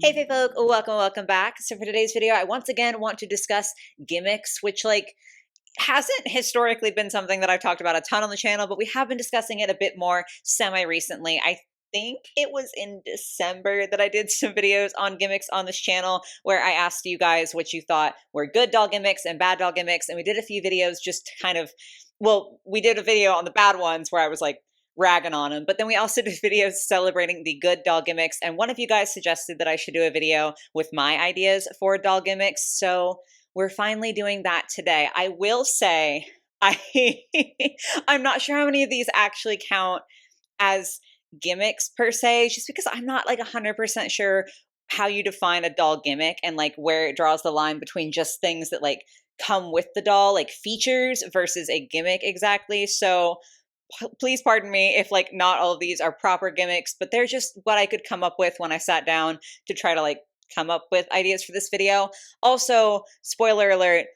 Hey folk, welcome back. So for today's video, I once again want to discuss gimmicks, which hasn't historically been something that I've talked about a ton on the channel, but we have been discussing it a bit more semi-recently. I think it was in December that I did some videos on gimmicks on this channel where I asked you guys what you thought were good doll gimmicks and bad doll gimmicks, and we did a few videos just to kind of, well, we did a video on the bad ones where I was like ragging on them, but then we also did videos celebrating the good doll gimmicks, and one of you guys suggested that I should do a video with my ideas for doll gimmicks, so we're finally doing that today. I will say, I I'm not sure how many of these actually count as gimmicks per se, just because I'm not like 100% sure how you define a doll gimmick and like where it draws the line between just things that like come with the doll, like features versus a gimmick exactly. So please pardon me if like not all of these are proper gimmicks, but they're just what I could come up with when I sat down to try to like come up with ideas for this video. Also, spoiler alert,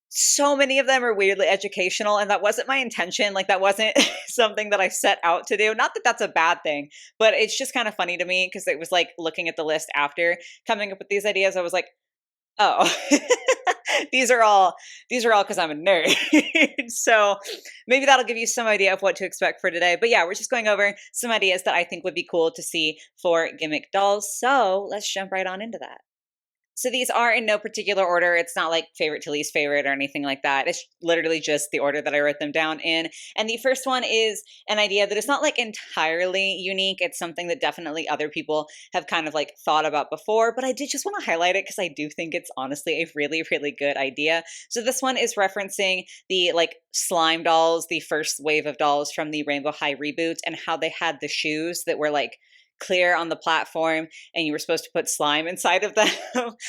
so many of them are weirdly educational, and that wasn't my intention. Like that wasn't something that I set out to do. Not that that's a bad thing, but it's just kind of funny to me because it was like looking at the list after coming up with these ideas, I was like, oh, these are all because I'm a nerd. So maybe that'll give you some idea of what to expect for today. But yeah, we're just going over some ideas that I think would be cool to see for gimmick dolls. So let's jump right on into that. So these are in no particular order. It's not like favorite to least favorite or anything like that. It's literally just the order that I wrote them down in. And the first one is an idea that is not like entirely unique. It's something that definitely other people have kind of like thought about before, but I did just want to highlight it because I do think it's honestly a really, really good idea. So this one is referencing the like slime dolls, the first wave of dolls from the Rainbow High reboot, and how they had the shoes that were like clear on the platform and you were supposed to put slime inside of them.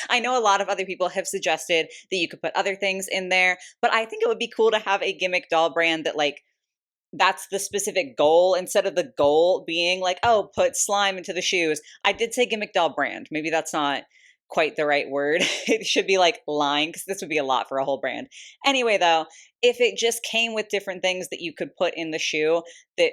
I know a lot of other people have suggested that you could put other things in there, but I think it would be cool to have a gimmick doll brand that like that's the specific goal instead of the goal being like, oh, put slime into the shoes. I did say gimmick doll brand. Maybe that's not quite the right word. It should be like line, because this would be a lot for a whole brand. Anyway, though, if it just came with different things that you could put in the shoe that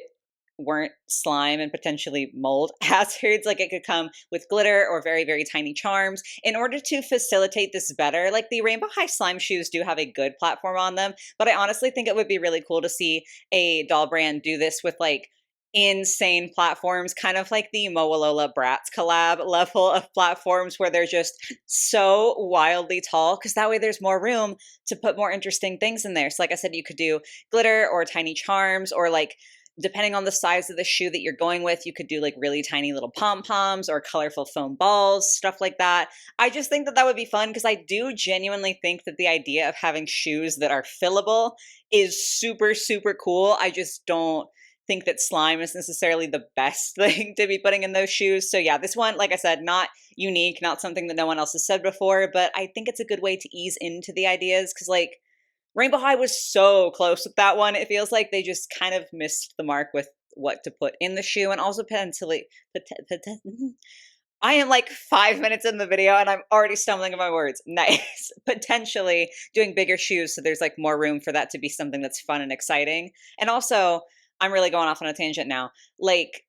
weren't slime and potentially mold hazards, like it could come with glitter or very, very tiny charms. In order to facilitate this better, like the Rainbow High slime shoes do have a good platform on them, but I honestly think it would be really cool to see a doll brand do this with like insane platforms, kind of like the Moalola Bratz collab level of platforms where they're just so wildly tall, because that way there's more room to put more interesting things in there. So like I said, you could do glitter or tiny charms, or like depending on the size of the shoe that you're going with, you could do like really tiny little pom-poms or colorful foam balls, stuff like that. I just think that that would be fun because I do genuinely think that the idea of having shoes that are fillable is super, super cool. I just don't think that slime is necessarily the best thing to be putting in those shoes. So yeah, this one, like I said, not unique, not something that no one else has said before, but I think it's a good way to ease into the ideas because like Rainbow High was so close with that one. It feels like they just kind of missed the mark with what to put in the shoe, and also potentially, I am like 5 minutes in the video and I'm already stumbling on my words. Nice. Potentially doing bigger shoes so there's like more room for that to be something that's fun and exciting. And also, I'm really going off on a tangent now. Like,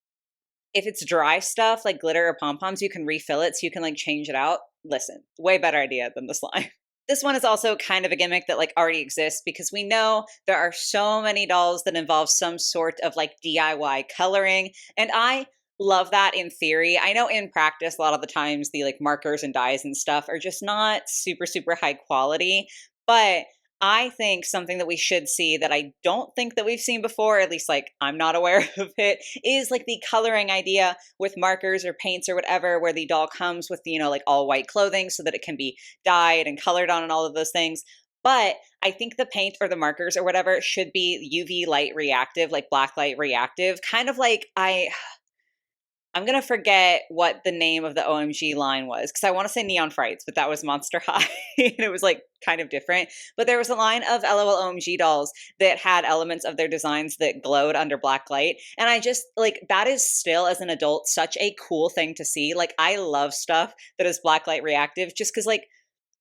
if it's dry stuff like glitter or pom-poms, you can refill it so you can like change it out. Listen, way better idea than the slime. This one is also kind of a gimmick that like already exists because we know there are so many dolls that involve some sort of like DIY coloring, and I love that in theory. I know in practice a lot of the times the like markers and dyes and stuff are just not super, super high quality, but I think something that we should see that I don't think that we've seen before, at least like I'm not aware of it, is like the coloring idea with markers or paints or whatever, where the doll comes with, you know, like all white clothing so that it can be dyed and colored on and all of those things. But I think the paint or the markers or whatever should be UV light reactive, like black light reactive, kind of like I'm going to forget what the name of the OMG line was because I want to say Neon Frights, but that was Monster High and it was like kind of different. But there was a line of LOL OMG dolls that had elements of their designs that glowed under black light. And I just like, that is still as an adult such a cool thing to see. Like I love stuff that is black light reactive just because like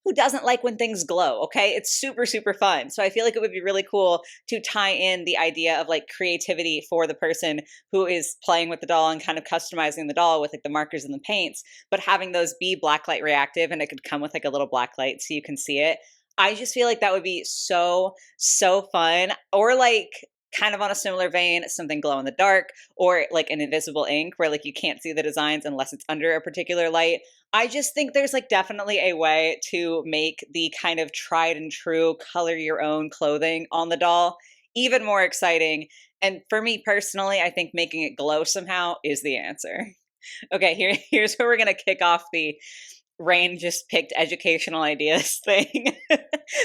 who doesn't like when things glow? Okay, it's super, super fun. So I feel like it would be really cool to tie in the idea of like creativity for the person who is playing with the doll and kind of customizing the doll with like the markers and the paints, but having those be blacklight reactive, and it could come with like a little black light so you can see it. I just feel like that would be so, so fun. Or like, kind of on a similar vein, something glow in the dark, or like an invisible ink where like you can't see the designs unless it's under a particular light. I just think there's like definitely a way to make the kind of tried and true color your own clothing on the doll even more exciting. And for me personally, I think making it glow somehow is the answer. Okay, here's where we're gonna kick off the Rain just picked educational ideas thing.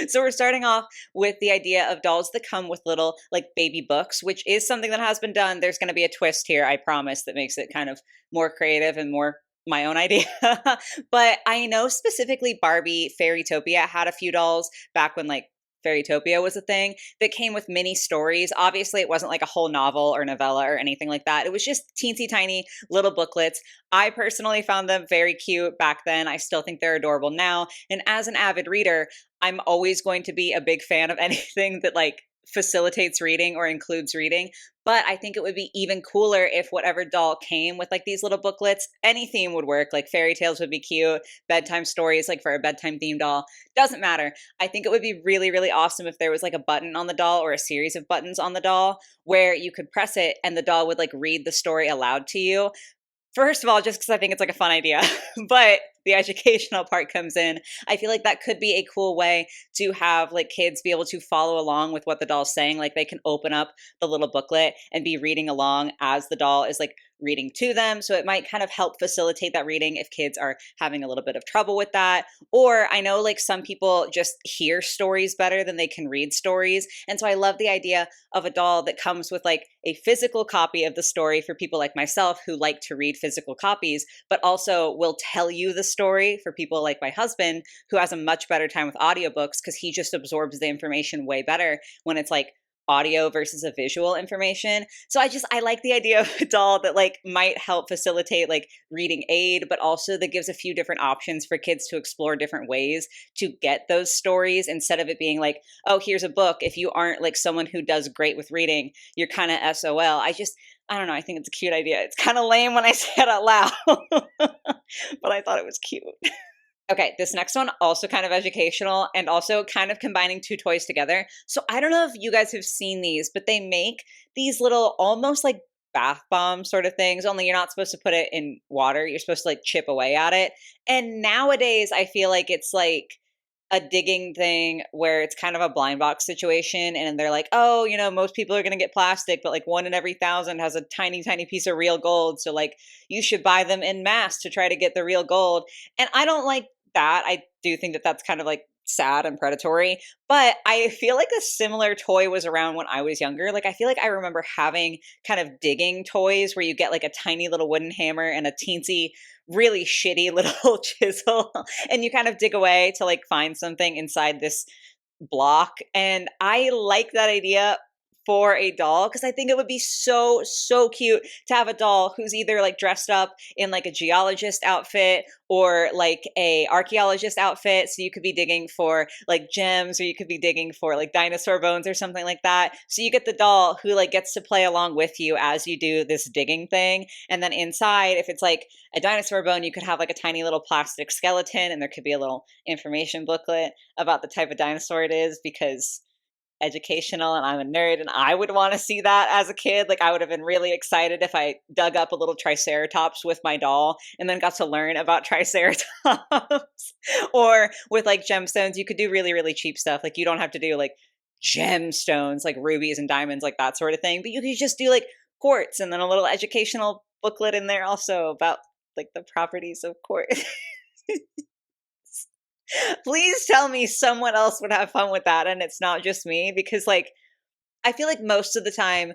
So we're starting off with the idea of dolls that come with little like baby books, which is something that has been done. There's going to be a twist here, I promise, that makes it kind of more creative and more my own idea. But I know specifically Barbie Fairytopia had a few dolls back when like Fairytopia was a thing that came with mini stories. Obviously, it wasn't like a whole novel or novella or anything like that. It was just teensy tiny little booklets. I personally found them very cute back then. I still think they're adorable now. And as an avid reader, I'm always going to be a big fan of anything that like facilitates reading or includes reading. But I think it would be even cooler if whatever doll came with like these little booklets, any theme would work. Like fairy tales would be cute, bedtime stories, like for a bedtime themed doll, doesn't matter. I think it would be really, really awesome if there was like a button on the doll or a series of buttons on the doll where you could press it and the doll would like read the story aloud to you. First of all, just because I think it's like a fun idea, but the educational part comes in. I feel like that could be a cool way to have like kids be able to follow along with what the doll's saying. Like they can open up the little booklet and be reading along as the doll is like reading to them. So it might kind of help facilitate that reading if kids are having a little bit of trouble with that. Or I know like some people just hear stories better than they can read stories. And so I love the idea of a doll that comes with like a physical copy of the story for people like myself who like to read physical copies, but also will tell you the story for people like my husband who has a much better time with audiobooks because he just absorbs the information way better when it's like audio versus a visual information. So I like the idea of a doll that like might help facilitate like reading aid, but also that gives a few different options for kids to explore different ways to get those stories instead of it being like, oh, here's a book. If you aren't like someone who does great with reading, you're kind of SOL. I don't know. I think it's a cute idea. It's kind of lame when I say it out loud, but I thought it was cute. Okay, this next one also kind of educational and also kind of combining two toys together. So I don't know if you guys have seen these, but they make these little almost like bath bomb sort of things, only you're not supposed to put it in water. You're supposed to like chip away at it. And nowadays I feel like it's like a digging thing where it's kind of a blind box situation and they're like, oh, you know, most people are going to get plastic, but like 1 in every 1,000 has a tiny, tiny piece of real gold. So like you should buy them in mass to try to get the real gold. And I don't like that. I do think that that's kind of like sad and predatory, but I feel like a similar toy was around when I was younger. Like I feel like I remember having kind of digging toys where you get like a tiny little wooden hammer and a teensy really shitty little chisel and you kind of dig away to like find something inside this block. And I like that idea for a doll because I think it would be so, so cute to have a doll who's either like dressed up in like a geologist outfit or like a archaeologist outfit. So you could be digging for like gems or you could be digging for like dinosaur bones or something like that. So you get the doll who like gets to play along with you as you do this digging thing. And then inside, if it's like a dinosaur bone, you could have like a tiny little plastic skeleton and there could be a little information booklet about the type of dinosaur it is because educational and I'm a nerd and I would want to see that as a kid. Like I would have been really excited if I dug up a little triceratops with my doll and then got to learn about triceratops. Or with like gemstones, you could do really, really cheap stuff. Like you don't have to do like gemstones, like rubies and diamonds, like that sort of thing. But you could just do like quartz and then a little educational booklet in there also about like the properties of quartz. Please tell me someone else would have fun with that and it's not just me because like I feel like most of the time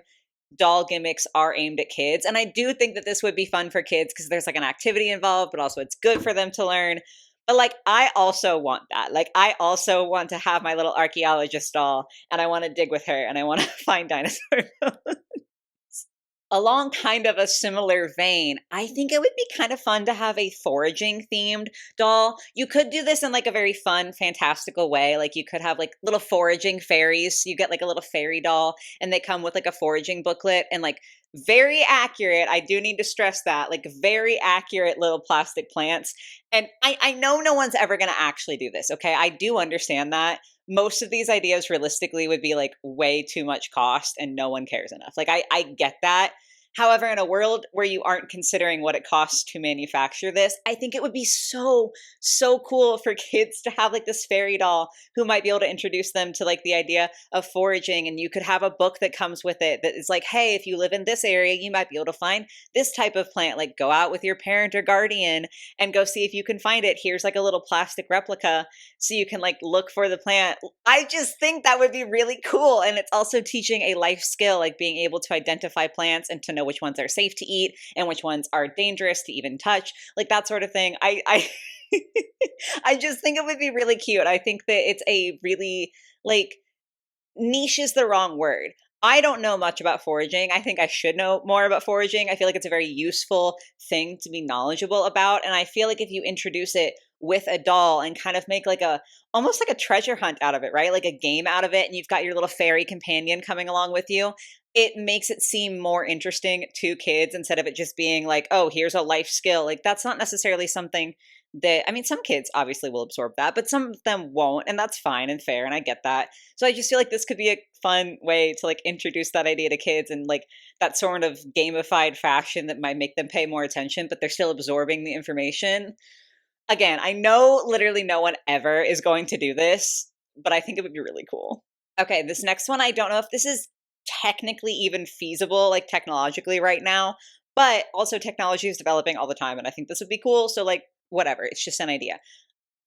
doll gimmicks are aimed at kids and I do think that this would be fun for kids because there's like an activity involved but also it's good for them to learn. But like I also want that. Like I also want to have my little archaeologist doll and I want to dig with her and I want to find dinosaurs. along kind of a similar vein, I think it would be kind of fun to have a foraging themed doll. You could do this in like a very fun, fantastical way. Like you could have like little foraging fairies. You get like a little fairy doll and they come with like a foraging booklet and like very accurate. I do need to stress that, like very accurate little plastic plants. And I know no one's ever going to actually do this. Okay. I do understand that most of these ideas realistically would be like way too much cost and no one cares enough. Like I get that. However, in a world where you aren't considering what it costs to manufacture this, I think it would be so cool for kids to have like this fairy doll who might be able to introduce them to like the idea of foraging. And you could have a book that comes with it that is like, hey, if you live in this area, you might be able to find this type of plant. Like go out with your parent or guardian and go see if you can find it. Here's like a little plastic replica so you can like look for the plant. I just think that would be really cool. And it's also teaching a life skill, like being able to identify plants and to know which ones are safe to eat and which ones are dangerous to even touch, like that sort of thing. I I just think it would be really cute. I think that it's a really like niche is the wrong word. I don't know much about foraging. I think I should know more about foraging. I feel like it's a very useful thing to be knowledgeable about. And I feel like if you introduce it with a doll and kind of make like a almost like a treasure hunt out of it, right? Like a game out of it, and you've got your little fairy companion coming along with you, it makes it seem more interesting to kids instead of it just being like, oh, here's a life skill. Like that's not necessarily something that, I mean, some kids obviously will absorb that, but some of them won't, and that's fine and fair, and I get that. So I just feel like this could be a fun way to like introduce that idea to kids and like that sort of gamified fashion that might make them pay more attention, but they're still absorbing the information. Again, I know literally no one ever is going to do this, but I think it would be really cool. Okay, this next one, I don't know if this is technically even feasible, like technologically right now, but also technology is developing all the time, and I think this would be cool. So, like, whatever, it's just an idea.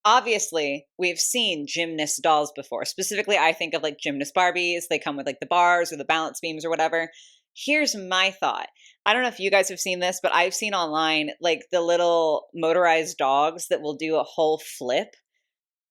Obviously, we've seen gymnast dolls before. Specifically, I think of like gymnast Barbies. They come with like the bars or the balance beams or whatever. Here's my thought. I don't know if you guys have seen this, but I've seen online like the little motorized dogs that will do a whole flip.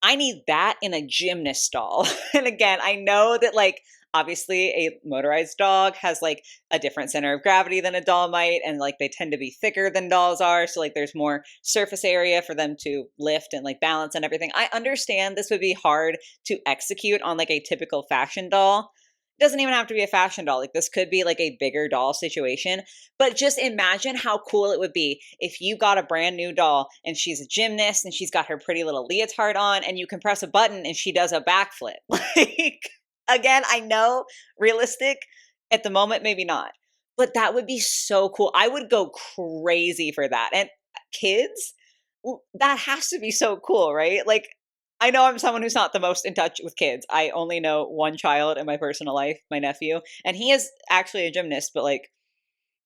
I need that in a gymnast doll. And again, I know that like obviously a motorized dog has like a different center of gravity than a doll might, and like they tend to be thicker than dolls are, so like there's more surface area for them to lift and like balance and everything. I understand this would be hard to execute on like a typical fashion doll. It doesn't even have to be a fashion doll. Like this could be like a bigger doll situation. But just imagine how cool it would be if you got a brand new doll and she's a gymnast and she's got her pretty little leotard on and you can press a button and she does a backflip. Like, again, I know realistic at the moment, maybe not. But that would be so cool. I would go crazy for that. And kids, that has to be so cool, right? Like, I know I'm someone who's not the most in touch with kids. I only know one child in my personal life, my nephew, and he is actually a gymnast, but like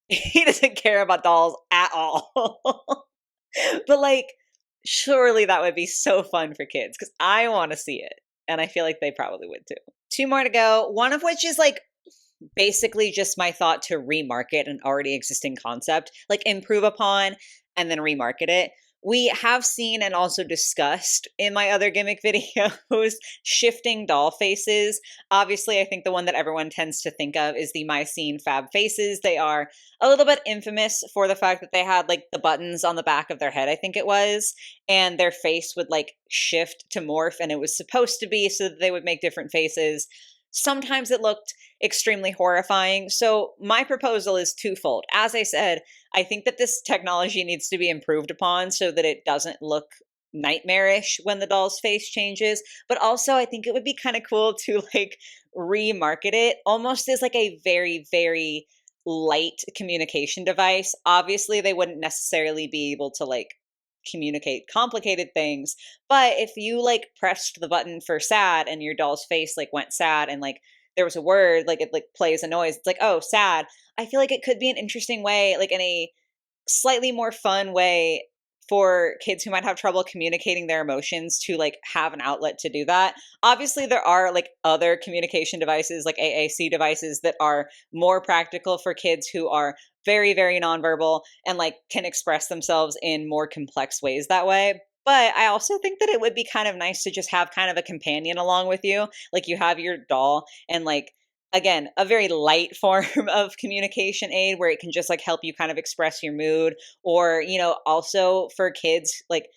he doesn't care about dolls at all. But like surely that would be so fun for kids cuz I want to see it and I feel like they probably would too. Two more to go, one of which is like basically just my thought to remarket an already existing concept, like improve upon and then remarket it. We have seen and also discussed in my other gimmick videos shifting doll faces. Obviously, I think the one that everyone tends to think of is the Mycene Fab faces. They are a little bit infamous for the fact that they had like the buttons on the back of their head, I think it was, and their face would like shift to morph, and it was supposed to be so that they would make different faces. Sometimes it looked extremely horrifying. So my proposal is twofold. As I said, I think that this technology needs to be improved upon so that it doesn't look nightmarish when the doll's face changes. But also I think it would be kind of cool to like remarket it almost as like a very light communication device. Obviously they wouldn't necessarily be able to like communicate complicated things, but if you like pressed the button for sad and your doll's face like went sad and like there was a word, like it like plays a noise, it's like, oh, sad. I feel like it could be an interesting way, like in a slightly more fun way for kids who might have trouble communicating their emotions to like have an outlet to do that. Obviously there are like other communication devices like AAC devices that are more practical for kids who are very nonverbal and like can express themselves in more complex ways that way. But I also think that it would be kind of nice to just have kind of a companion along with you. Like you have your doll and like again, a very light form of communication aid where it can just like help you kind of express your mood, or, also for kids, like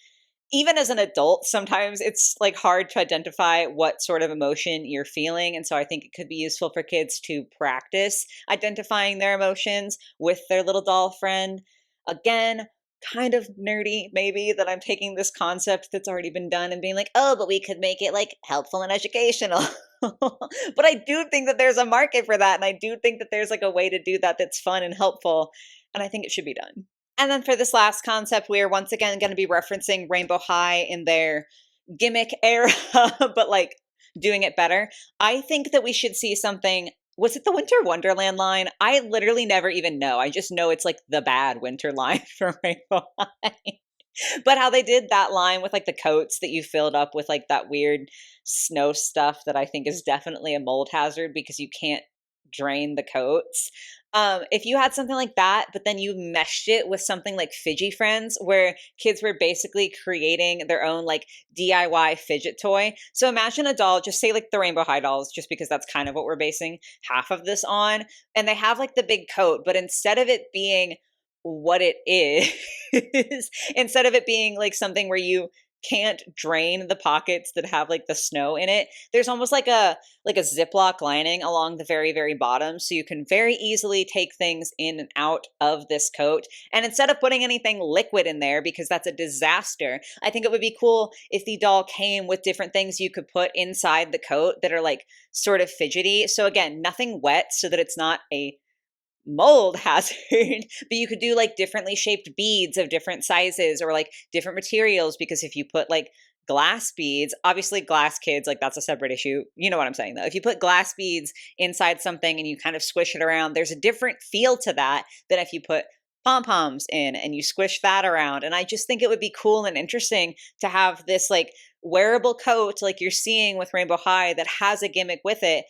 even as an adult, sometimes it's like hard to identify what sort of emotion you're feeling. And so I think it could be useful for kids to practice identifying their emotions with their little doll friend. Again, kind of nerdy, maybe, that I'm taking this concept that's already been done and being like, oh, but we could make it like helpful and educational. But I do think that there's a market for that. And I do think that there's like a way to do that that's fun and helpful. And I think it should be done. And then for this last concept, we are once again going to be referencing Rainbow High in their gimmick era, but like doing it better. I think that we should see something. Was it the Winter Wonderland line? I literally never even know. I just know it's like the bad winter line from Rainbow High. But how they did that line with like the coats that you filled up with like that weird snow stuff that I think is definitely a mold hazard because you can't drain the coats. If you had something like that, but then you meshed it with something like Fidgy Friends, where kids were basically creating their own like DIY fidget toy. So imagine a doll, just say like the Rainbow High dolls, just because that's kind of what we're basing half of this on. And they have like the big coat, but instead of it being what it is, instead of it being like something where you can't drain the pockets that have like the snow in it, there's almost like a Ziploc lining along the very, very bottom. So you can very easily take things in and out of this coat. And instead of putting anything liquid in there, because that's a disaster, I think it would be cool if the doll came with different things you could put inside the coat that are like sort of fidgety. So again, nothing wet so that it's not a mold hazard, but you could do like differently shaped beads of different sizes or like different materials, because if you put like glass beads, obviously glass kids, like that's a separate issue. You know what I'm saying though. If you put glass beads inside something and you kind of squish it around, there's a different feel to that than if you put pom-poms in and you squish that around. And I just think it would be cool and interesting to have this like wearable coat like you're seeing with Rainbow High that has a gimmick with it,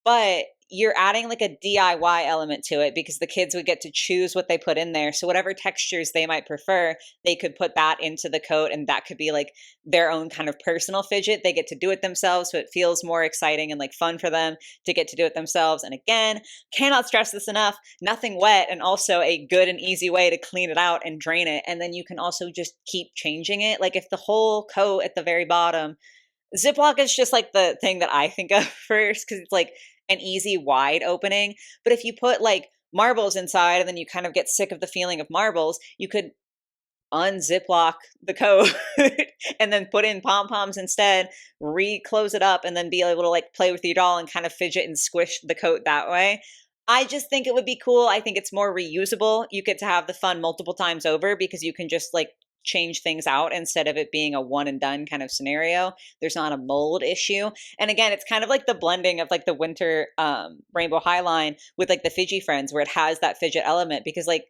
but you're adding like a DIY element to it because the kids would get to choose what they put in there. So whatever textures they might prefer, they could put that into the coat, and that could be like their own kind of personal fidget. They get to do it themselves, so it feels more exciting and like fun for them to get to do it themselves. And again, cannot stress this enough, nothing wet, and also a good and easy way to clean it out and drain it. And then you can also just keep changing it. Like if the whole coat at the very bottom, Ziploc is just like the thing that I think of first because it's like an easy wide opening. But if you put like marbles inside and then you kind of get sick of the feeling of marbles, you could unziplock the coat and then put in pom-poms instead, re-close it up, and then be able to like play with your doll and kind of fidget and squish the coat that way. I just think it would be cool. I think it's more reusable. You get to have the fun multiple times over because you can just like change things out instead of it being a one and done kind of scenario. There's not a mold issue. And again, it's kind of like the blending of like the winter Rainbow High line with like the Fidgy Friends, where it has that fidget element, because like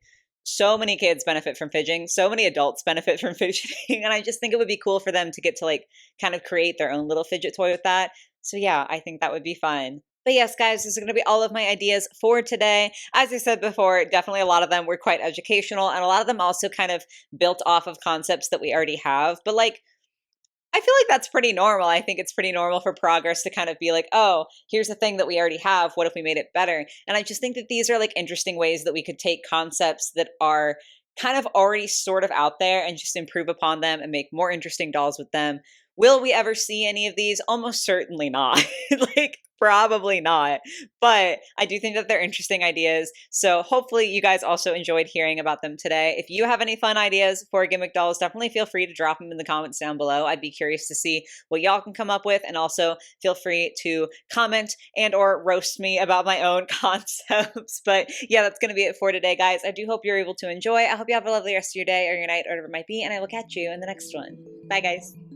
so many kids benefit from fidgeting, so many adults benefit from fidgeting, and I just think it would be cool for them to get to like kind of create their own little fidget toy with that. So yeah, I think that would be fun. But yes, guys, this is going to be all of my ideas for today. As I said before, definitely a lot of them were quite educational, and a lot of them also kind of built off of concepts that we already have. But like, I feel like that's pretty normal. I think it's pretty normal for progress to kind of be like, oh, here's a thing that we already have. What if we made it better? And I just think that these are like interesting ways that we could take concepts that are kind of already sort of out there and just improve upon them and make more interesting dolls with them. Will we ever see any of these? Almost certainly not. Like, probably not. But I do think that they're interesting ideas. So hopefully you guys also enjoyed hearing about them today. If you have any fun ideas for gimmick dolls, definitely feel free to drop them in the comments down below. I'd be curious to see what y'all can come up with. And also feel free to comment and or roast me about my own concepts. But yeah, that's going to be it for today, guys. I do hope you're able to enjoy. I hope you have a lovely rest of your day or your night or whatever it might be. And I will catch you in the next one. Bye, guys.